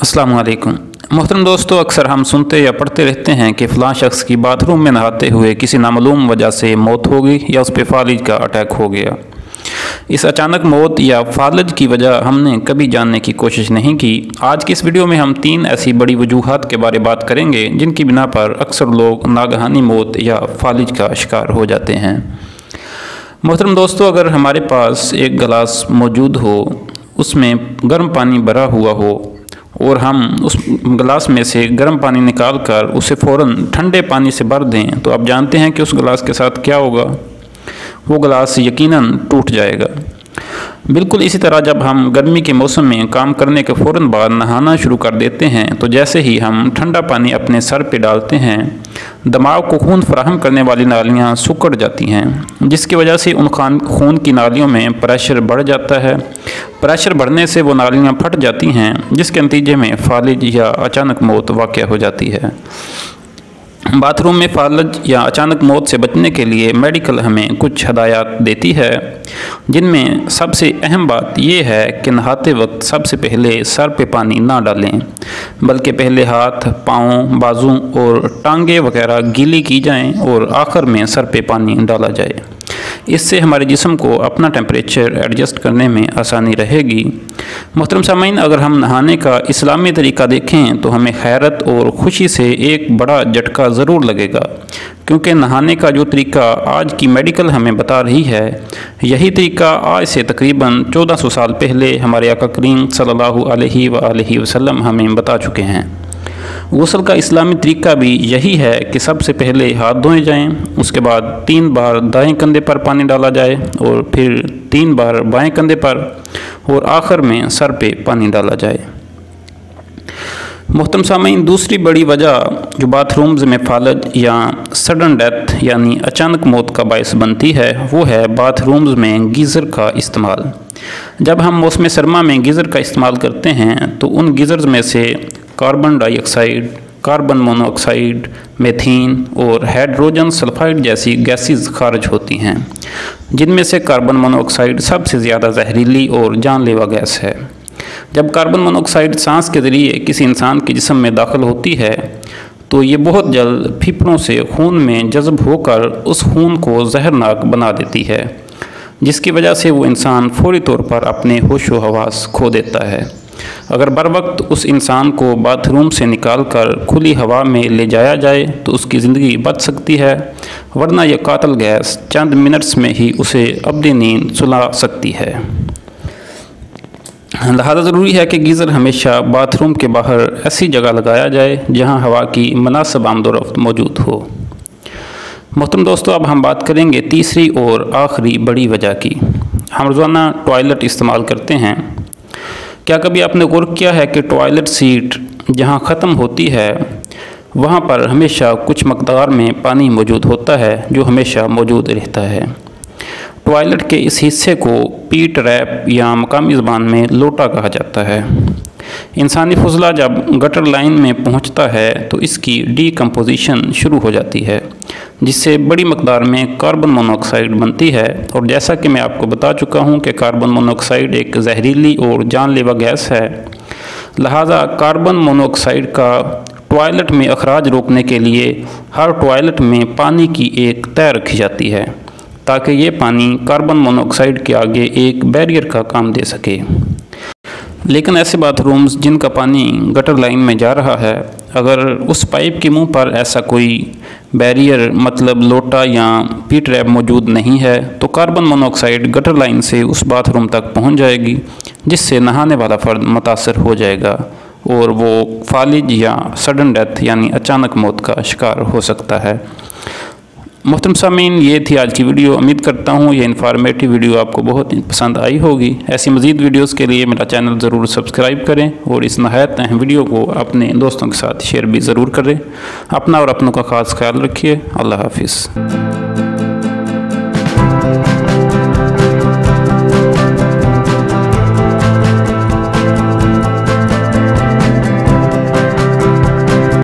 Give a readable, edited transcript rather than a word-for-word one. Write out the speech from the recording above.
अस्सलाम वालेकुम मोहतरम दोस्तों, अक्सर हम सुनते या पढ़ते रहते हैं कि फ़लाँ शख्स की बाथरूम में नहाते हुए किसी नामालूम वजह से मौत हो गई या उस पर फालिज का अटैक हो गया। इस अचानक मौत या फालिज की वजह हमने कभी जानने की कोशिश नहीं की। आज की इस वीडियो में हम 3 ऐसी बड़ी वजूहात के बारे में बात करेंगे जिनकी बिना पर अक्सर लोग नागहानी मौत या फालिज का शिकार हो जाते हैं। मोहतरम दोस्तों, अगर हमारे पास एक गिलास मौजूद हो, उसमें गर्म पानी भरा हुआ हो और हम उस गिलास में से गर्म पानी निकाल कर उसे फ़ौरन ठंडे पानी से भर दें तो आप जानते हैं कि उस गिलास के साथ क्या होगा। वो गिलास यकीनन टूट जाएगा। बिल्कुल इसी तरह जब हम गर्मी के मौसम में काम करने के फ़ौरन बाद नहाना शुरू कर देते हैं तो जैसे ही हम ठंडा पानी अपने सर पे डालते हैं, दिमाग को खून फराहम करने वाली नालियाँ सिकुड़ जाती हैं, जिसकी वजह से उन खून की नालियों में प्रेशर बढ़ जाता है। प्रेशर बढ़ने से वो नालियाँ फट जाती हैं, जिसके नतीजे में फालिज या अचानक मौत वाक़या हो जाती है। बाथरूम में फालिज या अचानक मौत से बचने के लिए मेडिकल हमें कुछ हदायत देती है, जिनमें सबसे अहम बात यह है कि नहाते वक्त सबसे पहले सर पे पानी ना डालें, बल्कि पहले हाथ, पाँव, बाजू और टांगे वगैरह गीली की जाएं और आखिर में सर पे पानी डाला जाए। इससे हमारे जिस्म को अपना टेम्परेचर एडजस्ट करने में आसानी रहेगी। मोहतरम सामीन, अगर हम नहाने का इस्लामी तरीका देखें तो हमें हैरत और ख़ुशी से एक बड़ा झटका ज़रूर लगेगा, क्योंकि नहाने का जो तरीका आज की मेडिकल हमें बता रही है, यही तरीका आज से तकरीबन 1400 साल पहले हमारे आका करीम सल्लल्लाहु अलैहि वसल्लम हमें बता चुके हैं। गुस्ल का इस्लामी तरीका भी यही है कि सबसे पहले हाथ धोए जाएं, उसके बाद 3 बार दाएं कंधे पर पानी डाला जाए और फिर 3 बार बाएं कंधे पर और आखिर में सर पे पानी डाला जाए। मोहतरम सामीन, दूसरी बड़ी वजह जो बाथरूम्स में फालिज या सडन डेथ यानी अचानक मौत का बायस बनती है, वो है बाथरूम्स में गीज़र का इस्तेमाल। जब हम मौसम सरमा में गीज़र का इस्तेमाल करते हैं तो उन गीज़र्स में से carbon dioxide, carbon monoxide, methane और हाइड्रोजन सल्फाइड जैसी गैसेस खारिज होती हैं, जिनमें से कार्बन मोनोऑक्साइड सबसे ज़्यादा जहरीली और जानलेवा गैस है। जब कार्बन मोनोऑक्साइड सांस के ज़रिए किसी इंसान के जिस्म में दाखिल होती है तो ये बहुत जल्द फेफड़ों से खून में जज़ब होकर उस खून को जहरनाक बना देती है, जिसकी वजह से वो इंसान फौरी तौर पर अपने होश व हवास खो देता है। अगर बर वक्त उस इंसान को बाथरूम से निकाल कर खुली हवा में ले जाया जाए तो उसकी ज़िंदगी बच सकती है, वरना यह कातिल गैस चंद मिनट्स में ही उसे अब्दी नींद सुला सकती है। लिहाजा ज़रूरी है कि गीज़र हमेशा बाथरूम के बाहर ऐसी जगह लगाया जाए जहां हवा की मुनासिब आमदोरफ्त मौजूद हो। मोहतरम दोस्तों, अब हम बात करेंगे तीसरी और आखिरी बड़ी वजह की। हम रोज़ाना टॉयलेट इस्तेमाल करते हैं। क्या कभी आपने गौर किया है कि टॉयलेट सीट जहां ख़त्म होती है वहां पर हमेशा कुछ मकदार में पानी मौजूद होता है जो हमेशा मौजूद रहता है। टॉयलेट के इस हिस्से को पीट रैप या मकामी ज़बान में लोटा कहा जाता है। इंसानी फुजला जब गटर लाइन में पहुंचता है तो इसकी डीकम्पोजिशन शुरू हो जाती है, जिससे बड़ी मकदार में कार्बन मोनोऑक्साइड बनती है। और जैसा कि मैं आपको बता चुका हूं कि कार्बन मोनोऑक्साइड एक जहरीली और जानलेवा गैस है। लिहाजा कार्बन मोनोऑक्साइड का टॉयलेट में अखराज रोकने के लिए हर टॉयलेट में पानी की एक तह रखी जाती है, ताकि ये पानी कार्बन मोनोऑक्साइड के आगे एक बैरियर का काम दे सके। लेकिन ऐसे बाथरूम्स जिनका पानी गटर लाइन में जा रहा है, अगर उस पाइप के मुंह पर ऐसा कोई बैरियर मतलब लोटा या पीट रैप मौजूद नहीं है तो कार्बन मोनोऑक्साइड गटर लाइन से उस बाथरूम तक पहुंच जाएगी, जिससे नहाने वाला फ़र्द मुतासर हो जाएगा और वो फालिज या सडन डेथ यानी अचानक मौत का शिकार हो सकता है। मोहतरम सामीन, ये थी आज की वीडियो। उम्मीद करता हूँ ये इन्फॉर्मेटिव वीडियो आपको बहुत पसंद आई होगी। ऐसी मज़ीद वीडियोस के लिए मेरा चैनल ज़रूर सब्सक्राइब करें और इस नहायत अहम वीडियो को अपने दोस्तों के साथ शेयर भी ज़रूर करें। अपना और अपनों का ख़ास ख्याल रखिए। अल्लाह हाफिज़।